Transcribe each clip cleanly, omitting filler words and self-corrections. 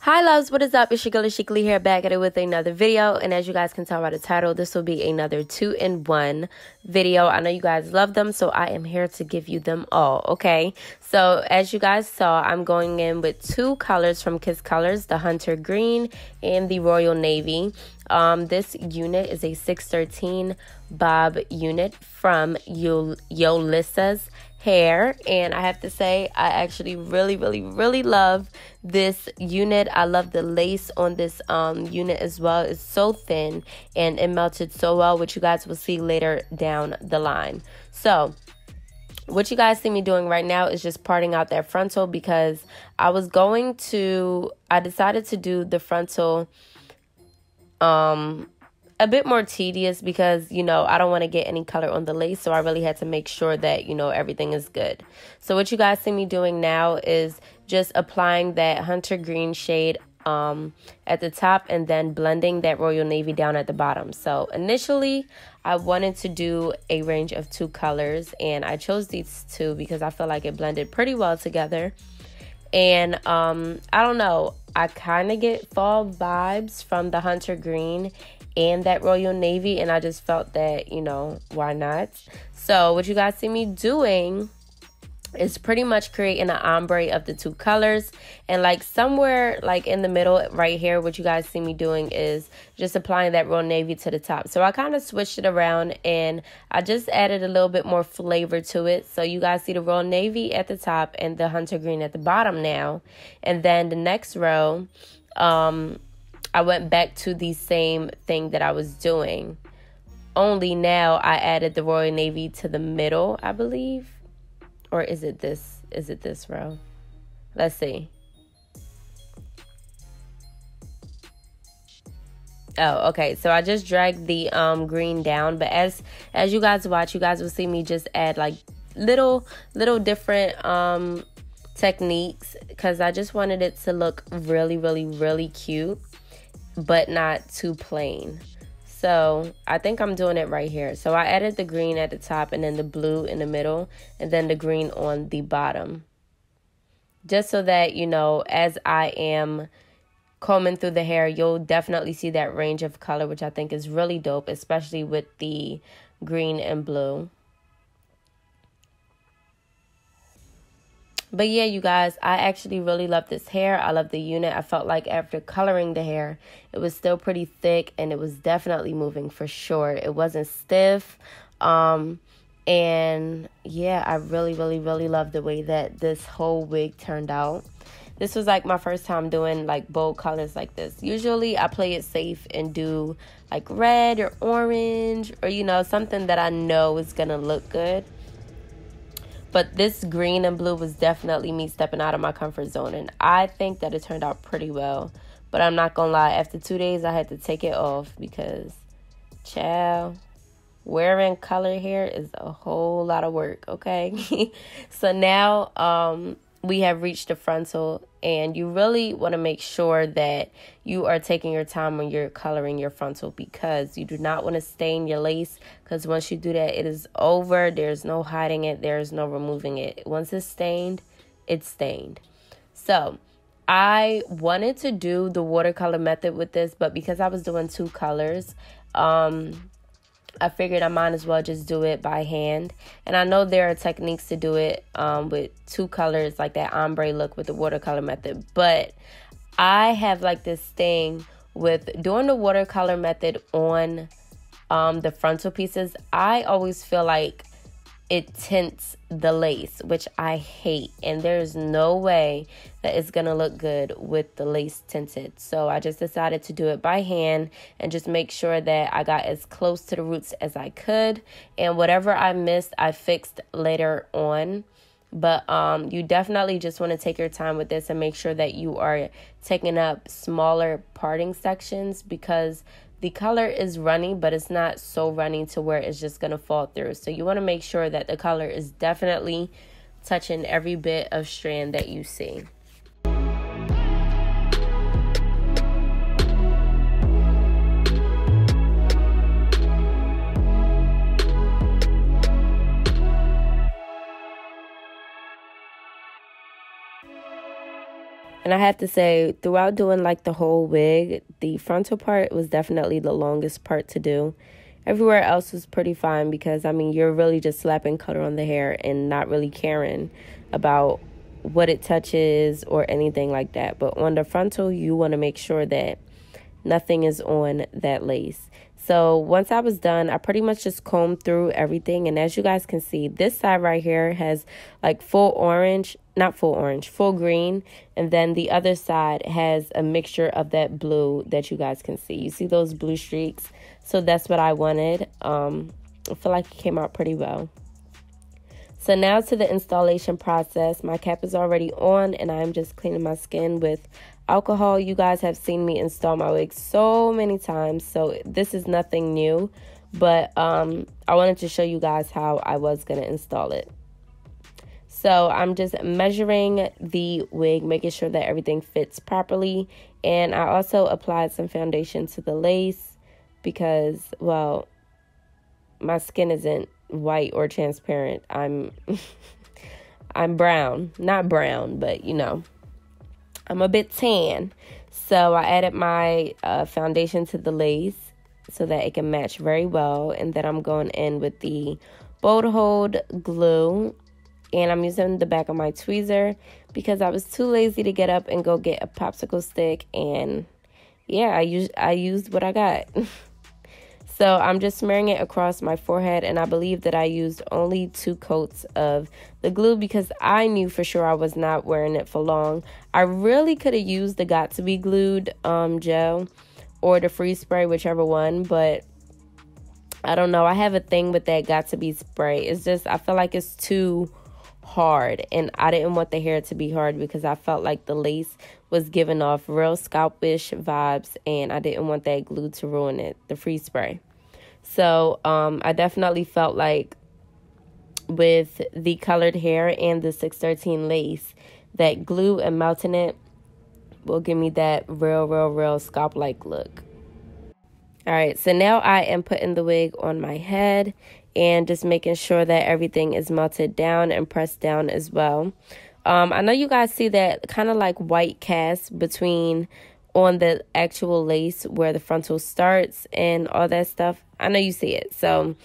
Hi loves, what is up? It's AshecaLee here, back at it with another video. And as you guys can tell by the title, this will be another 2-in-1 video. I know you guys love them, so I am here to give you them all, okay? So as you guys saw, I'm going in with two colors from Kiss Colors, the Hunter Green and the Royal Navy. This unit is a 613 bob unit from Yolissa's hair, and I have to say I actually really love this unit. I love the lace on this unit as well. It's so thin and it melted so well, which you guys will see later down the line. So what you guys see me doing right now is just parting out that frontal, because I decided to do the frontal a bit more tedious, because I don't want to get any color on the lace, so I really had to make sure that everything is good. So what you guys see me doing now is just applying that Hunter Green shade at the top, and then blending that Royal Navy down at the bottom. So initially I wanted to do a range of 2 colors, and I chose these 2 because I feel like it blended pretty well together. And I don't know, I kind of get fall vibes from the Hunter Green and that Royal Navy, and I just felt that, why not? So what you guys see me doing is pretty much creating an ombre of the 2 colors, and like somewhere like in the middle right here, what you guys see me doing is just applying that Royal Navy to the top. So I kind of switched it around and I just added a little bit more flavor to it. So you guys see the Royal Navy at the top and the Hunter Green at the bottom now. And then the next row, I went back to the same thing that I was doing, only now I added the Royal Navy to the middle, I believe. Or is it this row? Let's see. Oh, okay. So I just dragged the green down, but as you guys watch, you guys will see me just add like little different techniques, because I just wanted it to look really cute, but not too plain. So I think I'm doing it right here. So I added the green at the top, and then the blue in the middle, and then the green on the bottom. Just so that, as I am combing through the hair, you'll definitely see that range of color, which I think is really dope, especially with the green and blue. But yeah, you guys, I actually really love this hair. I love the unit. I felt like after coloring the hair, it was still pretty thick, and it was definitely moving for sure. It wasn't stiff. And yeah, I really love the way that this whole wig turned out. This was like my first time doing like bold colors like this. Usually I play it safe and do like red or orange, or something that I know is gonna look good. But this green and blue was definitely me stepping out of my comfort zone, and I think that it turned out pretty well. But I'm not gonna lie, after 2 days I had to take it off, because child, wearing color hair is a whole lot of work, okay? So now we have reached the frontal, and you really want to make sure that you are taking your time when you're coloring your frontal, because you do not want to stain your lace, because once you do that, it is over. There's no hiding it. There's no removing it. Once it's stained, it's stained. So I wanted to do the watercolor method with this, but because I was doing 2 colors, I figured I might as well just do it by hand. And I know there are techniques to do it with 2 colors, like that ombre look with the watercolor method. But I have like this thing with doing the watercolor method on the frontal pieces. I always feel like it tints the lace, which I hate, and there's no way that it's gonna look good with the lace tinted. So I just decided to do it by hand and just make sure that I got as close to the roots as I could, and whatever I missed I fixed later on. But you definitely just want to take your time with this and make sure that you are taking up smaller parting sections, because the color is runny, but it's not so runny to where it's just going to fall through. So you want to make sure that the color is definitely touching every bit of strand that you see. And I have to say, throughout doing like the whole wig, the frontal part was definitely the longest part to do. Everywhere else was pretty fine because, I mean, you're really just slapping color on the hair and not really caring about what it touches or anything like that. But on the frontal, you want to make sure that nothing is on that lace. So once I was done, I pretty much just combed through everything. And as you guys can see, this side right here has like full orange, not full orange, full green. And then the other side has a mixture of that blue that you guys can see. You see those blue streaks? So that's what I wanted. I feel like it came out pretty well. So now to the installation process. My cap is already on and I'm just cleaning my skin with alcohol. You guys have seen me install my wig so many times, so this is nothing new, but I wanted to show you guys how I was going to install it. So I'm just measuring the wig, making sure that everything fits properly, and I also applied some foundation to the lace because, well, my skin isn't white or transparent. I'm brown, not brown, but you know, I'm a bit tan. So I added my foundation to the lace so that it can match very well. And then I'm going in with the bold hold glue. And I'm using the back of my tweezer because I was too lazy to get up and go get a popsicle stick. And yeah, I used what I got. So I'm just smearing it across my forehead, and I believe that I used only 2 coats of the glue because I knew for sure I was not wearing it for long. I really could have used the Got To Be Glued gel or the freeze spray, whichever one, but I don't know. I have a thing with that Got To Be spray. It's just, I feel like it's too hard, and I didn't want the hair to be hard because I felt like the lace was giving off real scalpish vibes, and I didn't want that glue to ruin it, the freeze spray. So I definitely felt like with the colored hair and the 613 lace, that glue and melting it will give me that real scalp-like look. All right, so now I am putting the wig on my head and just making sure that everything is melted down and pressed down as well. I know you guys see that kind of like white cast between on the actual lace where the frontal starts and all that stuff. I know you see it. So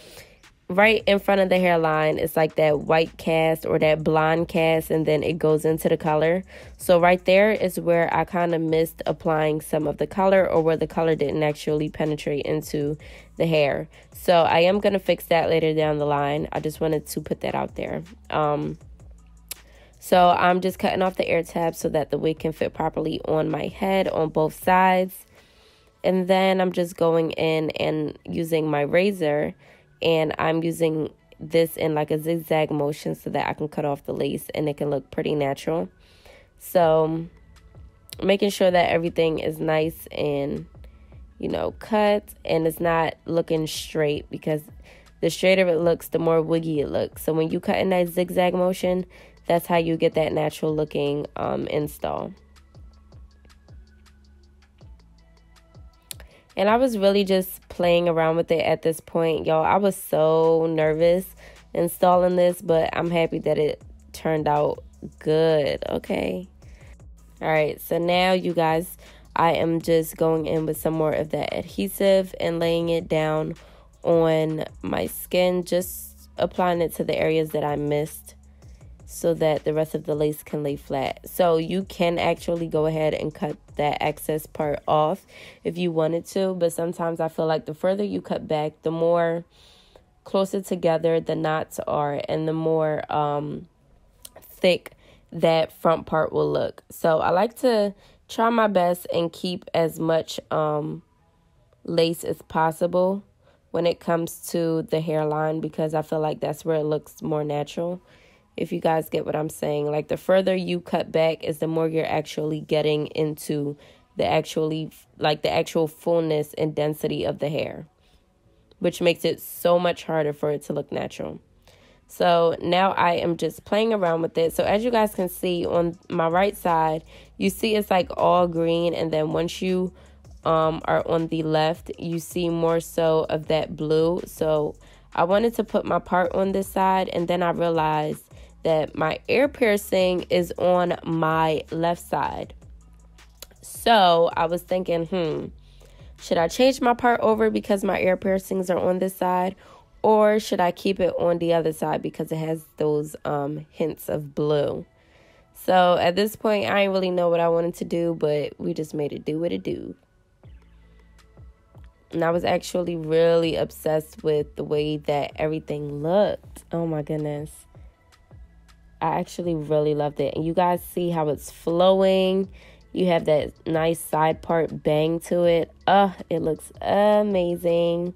right in front of the hairline, it's like that white cast or that blonde cast, and then it goes into the color. So right there is where I kind of missed applying some of the color, or where the color didn't actually penetrate into the hair. So I am going to fix that later down the line. I just wanted to put that out there. So I'm just cutting off the air tabs so that the wig can fit properly on my head on both sides. And then I'm just going in and using my razor, and I'm using this in like a zigzag motion so that I can cut off the lace and it can look pretty natural. So making sure that everything is nice and, you know, cut and it's not looking straight, because the straighter it looks, the more wiggy it looks. So when you cut in that zigzag motion, that's how you get that natural looking install. And I was really just playing around with it at this point, y'all. I was so nervous installing this, but I'm happy that it turned out good, okay? All right, so now you guys, I am just going in with some more of that adhesive and laying it down on my skin, just applying it to the areas that I missed, so that the rest of the lace can lay flat. So you can actually go ahead and cut that excess part off if you wanted to, but sometimes I feel like the further you cut back, the more closer together the knots are, and the more thick that front part will look. So I like to try my best and keep as much lace as possible when it comes to the hairline, because I feel like that's where it looks more natural. If you guys get what I'm saying, like the further you cut back is the more you're actually getting into the actual fullness and density of the hair, which makes it so much harder for it to look natural. So now I am just playing around with it. So as you guys can see on my right side, you see it's like all green, and then once you are on the left, you see more so of that blue. So I wanted to put my part on this side, and then I realized that my ear piercing is on my left side. So I was thinking, should I change my part over because my ear piercings are on this side? Or should I keep it on the other side because it has those hints of blue? So at this point, I didn't really know what I wanted to do, but we just made it do what it do. And I was actually really obsessed with the way that everything looked. Oh my goodness. I actually really loved it. And you guys see how it's flowing. You have that nice side part bang to it. It looks amazing.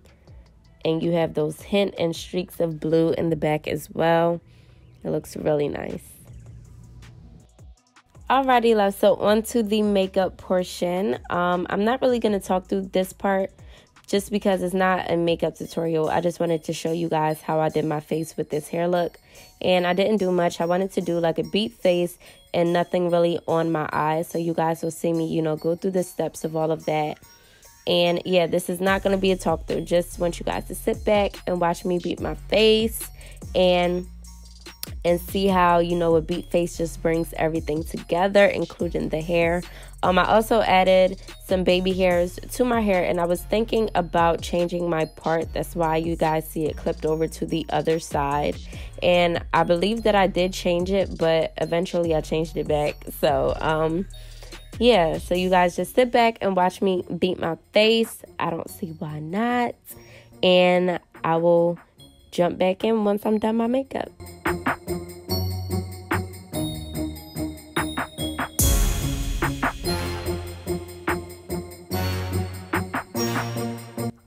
And you have those hint and streaks of blue in the back as well. It looks really nice. Alrighty, love. So on to the makeup portion. I'm not really going to talk through this part just because it's not a makeup tutorial. I just wanted to show you guys how I did my face with this hair look. And I didn't do much. I wanted to do like a beat face and nothing really on my eyes. So you guys will see me, go through the steps of all of that. And yeah, this is not going to be a talk through. Just want you guys to sit back and watch me beat my face and see how, a beat face just brings everything together, including the hair. I also added some baby hairs to my hair, and I was thinking about changing my part. That's why you guys see it clipped over to the other side. And I believe that I did change it, but eventually I changed it back. So, yeah, so you guys just sit back and watch me beat my face. I don't see why not. And I will jump back in once I'm done my makeup.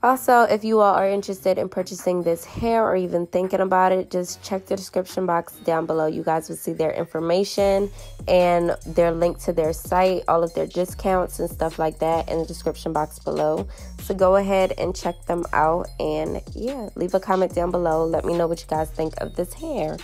Also, if you all are interested in purchasing this hair or even thinking about it, just check the description box down below. You guys will see their information and their link to their site, all of their discounts and stuff like that in the description box below. So go ahead and check them out and yeah, leave a comment down below. Let me know what you guys think of this hair.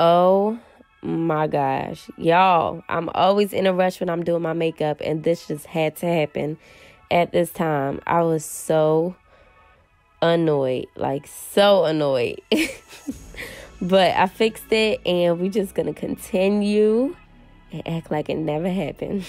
Oh my gosh, y'all, I'm always in a rush when I'm doing my makeup, and this just had to happen at this time. I was so annoyed, like so annoyed. But I fixed it, and we're just gonna continue and act like it never happened.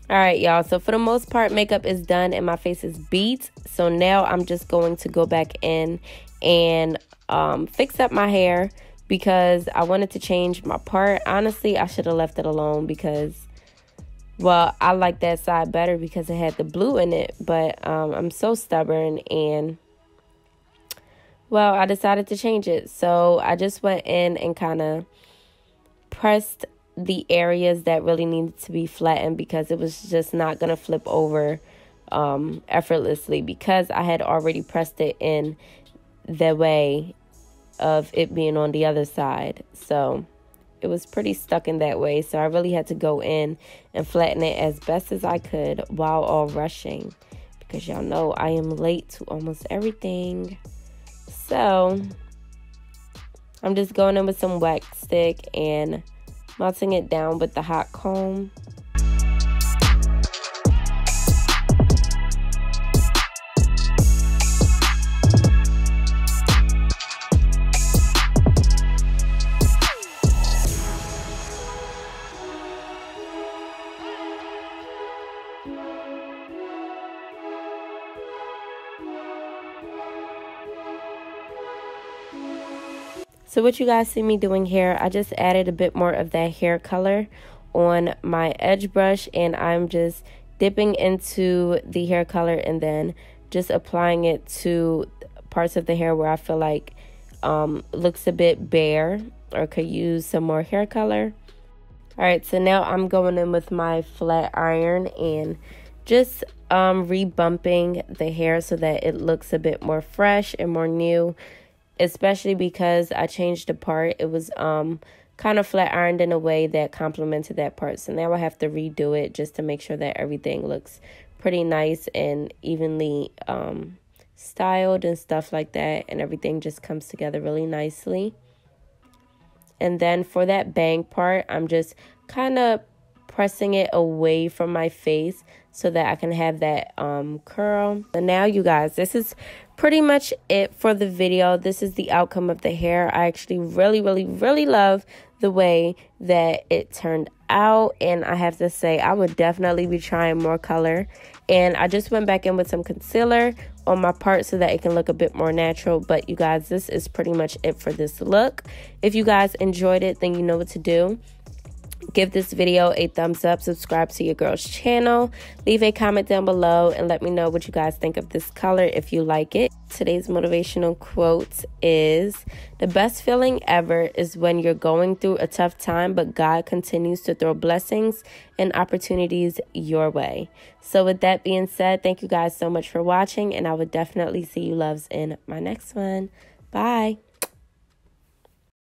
All right, y'all. So for the most part, makeup is done and my face is beat. So now I'm just going to go back in and fix up my hair because I wanted to change my part. Honestly, I should have left it alone because, well, I like that side better because it had the blue in it. But I'm so stubborn and, well, I decided to change it. So I just went in and kind of pressed the areas that really needed to be flattened because it was just not going to flip over effortlessly because I had already pressed it in the way of it being on the other side. So it was pretty stuck in that way. So I really had to go in and flatten it as best as I could while all rushing because y'all know I am late to almost everything. So I'm just going in with some wax stick and melting it down with the hot comb. So what you guys see me doing here, I just added a bit more of that hair color on my edge brush, and I'm just dipping into the hair color and then just applying it to parts of the hair where I feel like looks a bit bare or could use some more hair color. Alright, so now I'm going in with my flat iron and just rebumping the hair so that it looks a bit more fresh and more new, especially because I changed the part. It was kind of flat ironed in a way that complemented that part. So now I have to redo it just to make sure that everything looks pretty nice and evenly styled and stuff like that, and everything just comes together really nicely. And then for that bang part, I'm just kind of pressing it away from my face so that I can have that curl. So now you guys, this is pretty much it for the video. This is the outcome of the hair. I actually really love the way that it turned out, and I have to say I would definitely be trying more color. And I just went back in with some concealer on my part so that it can look a bit more natural. But you guys, this is pretty much it for this look. If you guys enjoyed it, then you know what to do. Give this video a thumbs up, subscribe to your girl's channel, leave a comment down below, and let me know what you guys think of this color if you like it. Today's motivational quote is, "The best feeling ever is when you're going through a tough time, but God continues to throw blessings and opportunities your way." So with that being said, thank you guys so much for watching, and I would definitely see you loves in my next one. Bye.